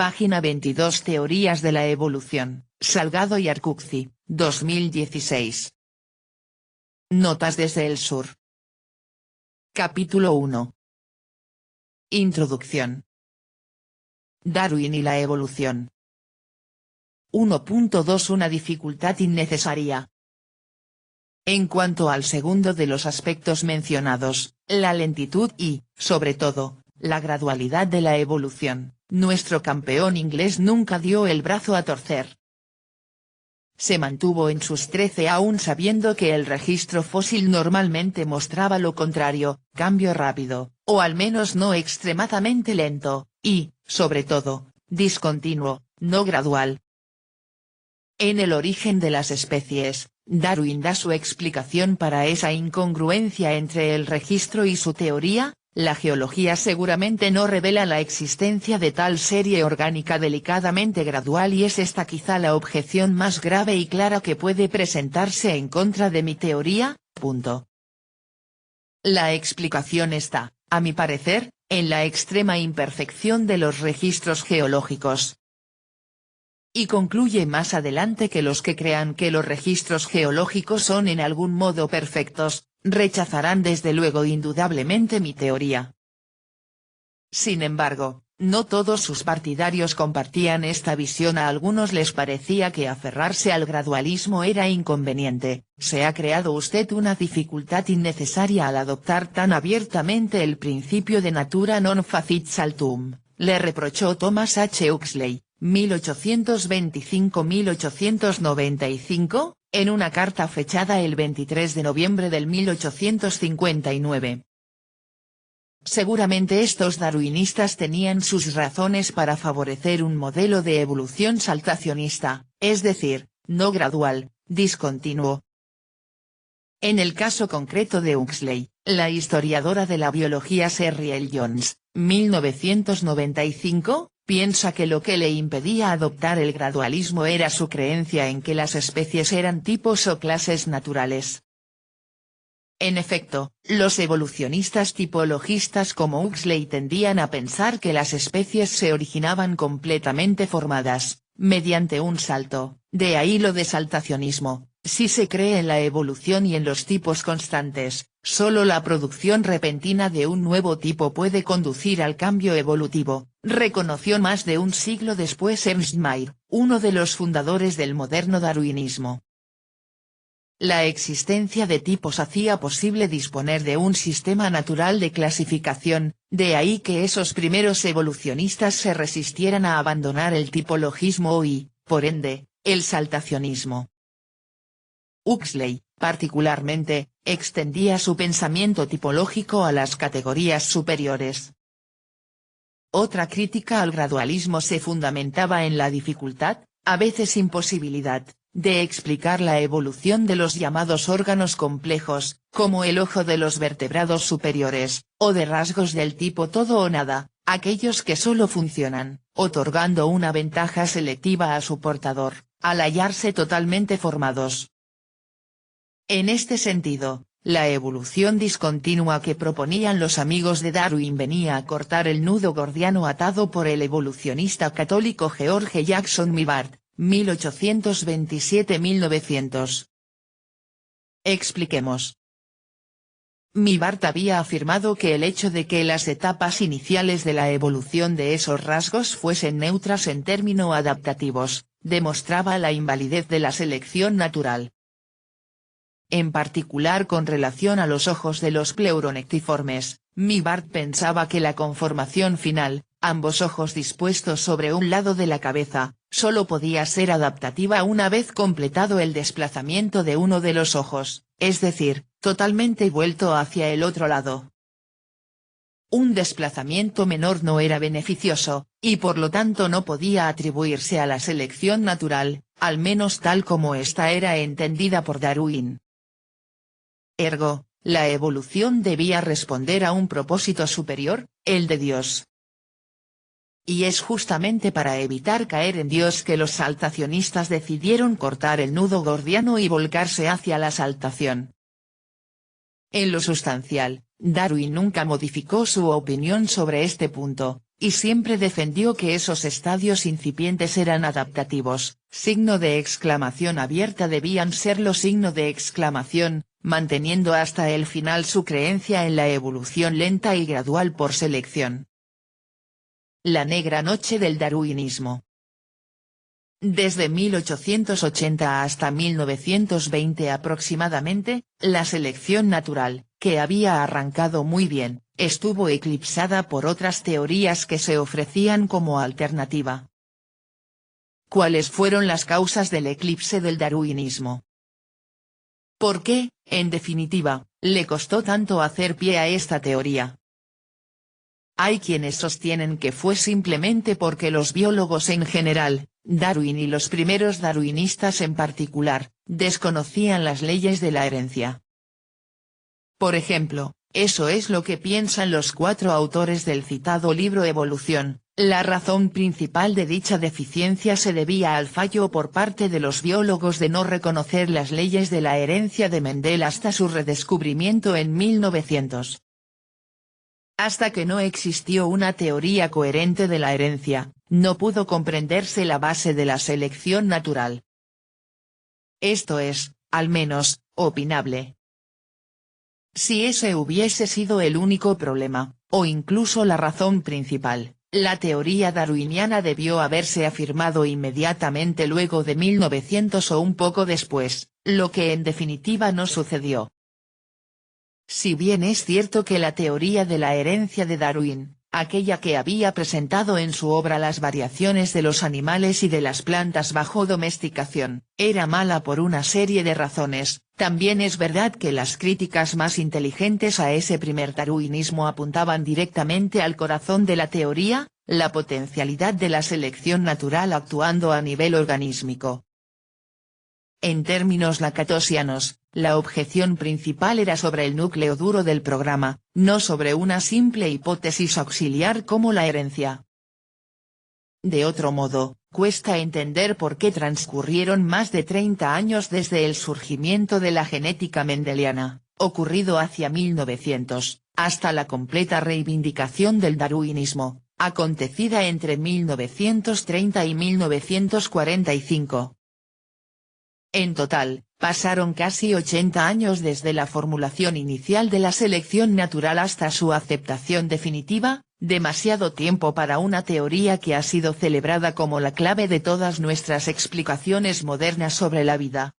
Página 22. Teorías de la evolución, Salgado y Arcuzzi, 2016. Notas desde el sur. Capítulo 1. Introducción. Darwin y la evolución. 1.2. Una dificultad innecesaria. En cuanto al segundo de los aspectos mencionados, la lentitud y, sobre todo, la gradualidad de la evolución, nuestro campeón inglés nunca dio el brazo a torcer. Se mantuvo en sus 13 aún sabiendo que el registro fósil normalmente mostraba lo contrario, cambio rápido, o al menos no extremadamente lento, y, sobre todo, discontinuo, no gradual. En El origen de las especies, Darwin da su explicación para esa incongruencia entre el registro y su teoría. La geología seguramente no revela la existencia de tal serie orgánica delicadamente gradual y es esta quizá la objeción más grave y clara que puede presentarse en contra de mi teoría. La explicación está, a mi parecer, en la extrema imperfección de los registros geológicos. Y concluye más adelante que los que crean que los registros geológicos son en algún modo perfectos, rechazarán desde luego indudablemente mi teoría. Sin embargo, no todos sus partidarios compartían esta visión. A algunos les parecía que aferrarse al gradualismo era inconveniente. Se ha creado usted una dificultad innecesaria al adoptar tan abiertamente el principio de natura non facit saltum, le reprochó Thomas H. Huxley, 1825-1895, en una carta fechada el 23 de noviembre del 1859. Seguramente estos darwinistas tenían sus razones para favorecer un modelo de evolución saltacionista, es decir, no gradual, discontinuo. En el caso concreto de Huxley, la historiadora de la biología Sherry L. Jones, 1995, piensa que lo que le impedía adoptar el gradualismo era su creencia en que las especies eran tipos o clases naturales. En efecto, los evolucionistas tipologistas como Huxley tendían a pensar que las especies se originaban completamente formadas, mediante un salto, de ahí lo de saltacionismo. Si se cree en la evolución y en los tipos constantes, solo la producción repentina de un nuevo tipo puede conducir al cambio evolutivo, reconoció más de un siglo después Ernst Mayr, uno de los fundadores del moderno darwinismo. La existencia de tipos hacía posible disponer de un sistema natural de clasificación, de ahí que esos primeros evolucionistas se resistieran a abandonar el tipologismo y, por ende, el saltacionismo. Huxley, particularmente, extendía su pensamiento tipológico a las categorías superiores. Otra crítica al gradualismo se fundamentaba en la dificultad, a veces imposibilidad, de explicar la evolución de los llamados órganos complejos, como el ojo de los vertebrados superiores, o de rasgos del tipo todo o nada, aquellos que solo funcionan, otorgando una ventaja selectiva a su portador, al hallarse totalmente formados. En este sentido, la evolución discontinua que proponían los amigos de Darwin venía a cortar el nudo gordiano atado por el evolucionista católico George Jackson Mivart, 1827-1900. Expliquemos. Mivart había afirmado que el hecho de que las etapas iniciales de la evolución de esos rasgos fuesen neutras en términos adaptativos, demostraba la invalidez de la selección natural. En particular con relación a los ojos de los pleuronectiformes, Mivart pensaba que la conformación final, ambos ojos dispuestos sobre un lado de la cabeza, solo podía ser adaptativa una vez completado el desplazamiento de uno de los ojos, es decir, totalmente vuelto hacia el otro lado. Un desplazamiento menor no era beneficioso, y por lo tanto no podía atribuirse a la selección natural, al menos tal como ésta era entendida por Darwin. Ergo, la evolución debía responder a un propósito superior, el de Dios. Y es justamente para evitar caer en Dios que los saltacionistas decidieron cortar el nudo gordiano y volcarse hacia la saltación. En lo sustancial, Darwin nunca modificó su opinión sobre este punto, y siempre defendió que esos estadios incipientes eran adaptativos, signo de exclamación abierta debían serlo signo de exclamación, manteniendo hasta el final su creencia en la evolución lenta y gradual por selección. La negra noche del darwinismo. Desde 1880 hasta 1920 aproximadamente, la selección natural, que había arrancado muy bien, estuvo eclipsada por otras teorías que se ofrecían como alternativa. ¿Cuáles fueron las causas del eclipse del darwinismo? ¿Por qué, en definitiva, le costó tanto hacer pie a esta teoría? Hay quienes sostienen que fue simplemente porque los biólogos en general, Darwin y los primeros darwinistas en particular, desconocían las leyes de la herencia. Por ejemplo, eso es lo que piensan los 4 autores del citado libro Evolución. La razón principal de dicha deficiencia se debía al fallo por parte de los biólogos de no reconocer las leyes de la herencia de Mendel hasta su redescubrimiento en 1900. Hasta que no existió una teoría coherente de la herencia, no pudo comprenderse la base de la selección natural. Esto es, al menos, opinable. Si ese hubiese sido el único problema, o incluso la razón principal, la teoría darwiniana debió haberse afirmado inmediatamente luego de 1900 o un poco después, lo que en definitiva no sucedió. Si bien es cierto que la teoría de la herencia de Darwin, aquella que había presentado en su obra Las variaciones de los animales y de las plantas bajo domesticación, era mala por una serie de razones, también es verdad que las críticas más inteligentes a ese primer darwinismo apuntaban directamente al corazón de la teoría, la potencialidad de la selección natural actuando a nivel organísmico. En términos lacatosianos, la objeción principal era sobre el núcleo duro del programa, no sobre una simple hipótesis auxiliar como la herencia. De otro modo, cuesta entender por qué transcurrieron más de 30 años desde el surgimiento de la genética mendeliana, ocurrido hacia 1900, hasta la completa reivindicación del darwinismo, acontecida entre 1930 y 1945. En total, pasaron casi 80 años desde la formulación inicial de la selección natural hasta su aceptación definitiva, demasiado tiempo para una teoría que ha sido celebrada como la clave de todas nuestras explicaciones modernas sobre la vida.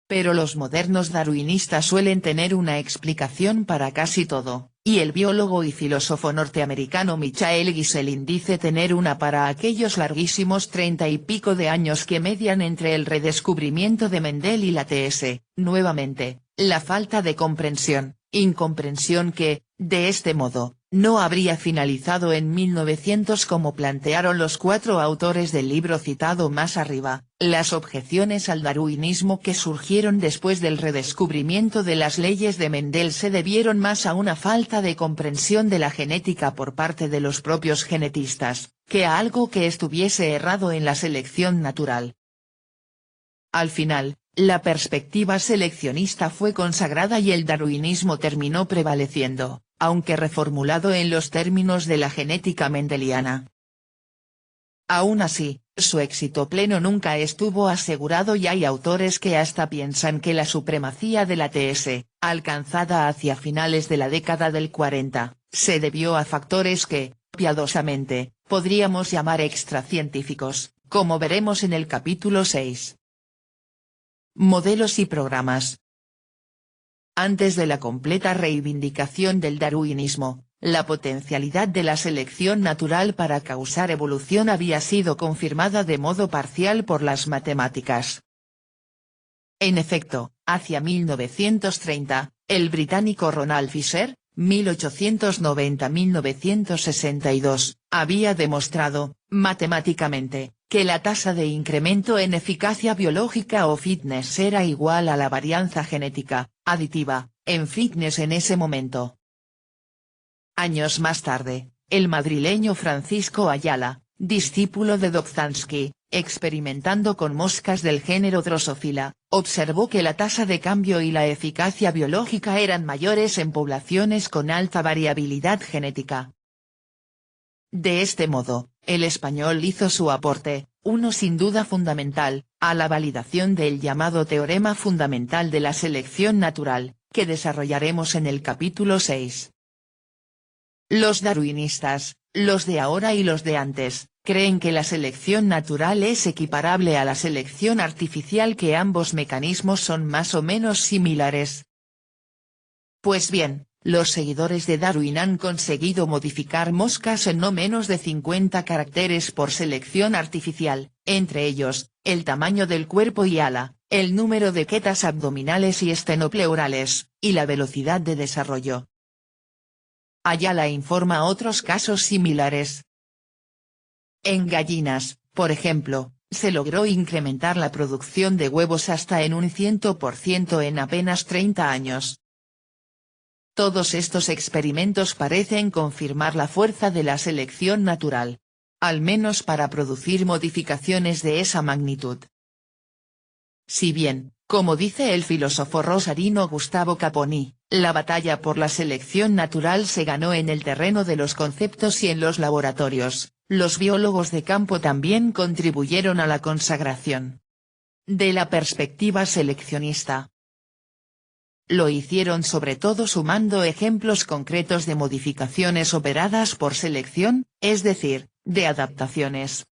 Pero los modernos darwinistas suelen tener una explicación para casi todo, y el biólogo y filósofo norteamericano Michael Gieselin dice tener una para aquellos larguísimos 30 y pico de años que median entre el redescubrimiento de Mendel y la TS, nuevamente, la falta de comprensión, incomprensión que, de este modo, no habría finalizado en 1900 como plantearon los 4 autores del libro citado más arriba. Las objeciones al darwinismo que surgieron después del redescubrimiento de las leyes de Mendel se debieron más a una falta de comprensión de la genética por parte de los propios genetistas, que a algo que estuviese errado en la selección natural. Al final, la perspectiva seleccionista fue consagrada y el darwinismo terminó prevaleciendo, aunque reformulado en los términos de la genética mendeliana. Aún así, su éxito pleno nunca estuvo asegurado y hay autores que hasta piensan que la supremacía de la TS, alcanzada hacia finales de la década del 40, se debió a factores que, piadosamente, podríamos llamar extracientíficos, como veremos en el capítulo 6. Modelos y programas. Antes de la completa reivindicación del darwinismo, la potencialidad de la selección natural para causar evolución había sido confirmada de modo parcial por las matemáticas. En efecto, hacia 1930, el británico Ronald Fisher, 1890-1962, había demostrado, matemáticamente, que la tasa de incremento en eficacia biológica o fitness era igual a la varianza genética, aditiva, en fitness en ese momento. Años más tarde, el madrileño Francisco Ayala, discípulo de Dobzhansky, experimentando con moscas del género Drosophila, observó que la tasa de cambio y la eficacia biológica eran mayores en poblaciones con alta variabilidad genética. De este modo, el español hizo su aporte, uno sin duda fundamental, a la validación del llamado teorema fundamental de la selección natural, que desarrollaremos en el capítulo 6. Los darwinistas, los de ahora y los de antes, creen que la selección natural es equiparable a la selección artificial, que ambos mecanismos son más o menos similares. Pues bien, los seguidores de Darwin han conseguido modificar moscas en no menos de 50 caracteres por selección artificial, entre ellos, el tamaño del cuerpo y ala, el número de quetas abdominales y estenopleurales, y la velocidad de desarrollo. Ayala informa otros casos similares. En gallinas, por ejemplo, se logró incrementar la producción de huevos hasta en un 100% en apenas 30 años. Todos estos experimentos parecen confirmar la fuerza de la selección natural. Al menos para producir modificaciones de esa magnitud. Si bien, como dice el filósofo rosarino Gustavo Caponi, la batalla por la selección natural se ganó en el terreno de los conceptos y en los laboratorios, los biólogos de campo también contribuyeron a la consagración de la perspectiva seleccionista. Lo hicieron sobre todo sumando ejemplos concretos de modificaciones operadas por selección, es decir, de adaptaciones.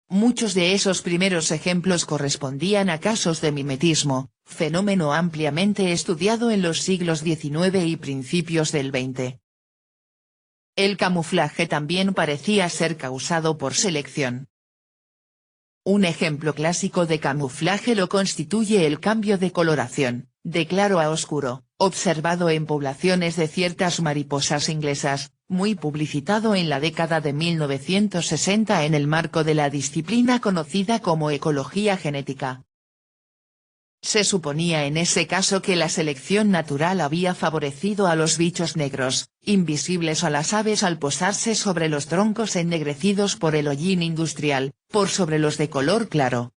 Muchos de esos primeros ejemplos correspondían a casos de mimetismo, fenómeno ampliamente estudiado en los siglos XIX y principios del XX. El camuflaje también parecía ser causado por selección. Un ejemplo clásico de camuflaje lo constituye el cambio de coloración, de claro a oscuro, observado en poblaciones de ciertas mariposas inglesas, muy publicitado en la década de 1960 en el marco de la disciplina conocida como ecología genética. Se suponía en ese caso que la selección natural había favorecido a los bichos negros, invisibles a las aves al posarse sobre los troncos ennegrecidos por el hollín industrial, por sobre los de color claro.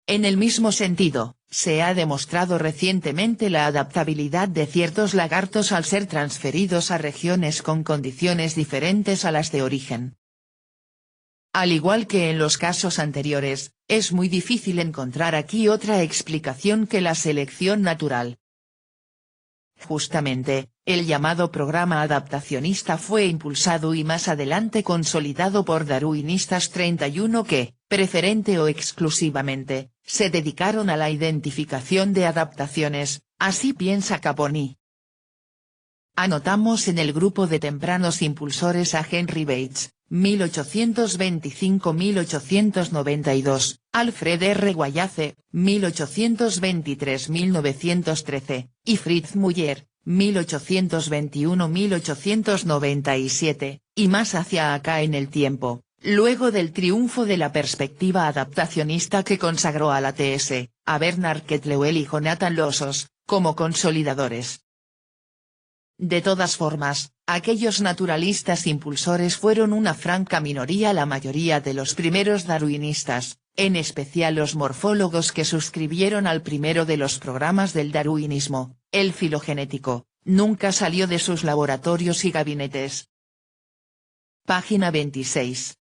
En el mismo sentido, se ha demostrado recientemente la adaptabilidad de ciertos lagartos al ser transferidos a regiones con condiciones diferentes a las de origen. Al igual que en los casos anteriores, es muy difícil encontrar aquí otra explicación que la selección natural. Justamente, el llamado programa adaptacionista fue impulsado y más adelante consolidado por darwinistas 31 que, preferente o exclusivamente, se dedicaron a la identificación de adaptaciones, así piensa Caponi. Anotamos en el grupo de tempranos impulsores a Henry Bates, 1825-1892, Alfred R. Wallace, 1823-1913, y Fritz Müller, 1821-1897, y más hacia acá en el tiempo, luego del triunfo de la perspectiva adaptacionista que consagró a la TS, a Bernard Ketlewell y Jonathan Lossos, como consolidadores. De todas formas, aquellos naturalistas impulsores fueron una franca minoría. La mayoría de los primeros darwinistas, en especial los morfólogos que suscribieron al primero de los programas del darwinismo, el filogenético, nunca salió de sus laboratorios y gabinetes. Página 26.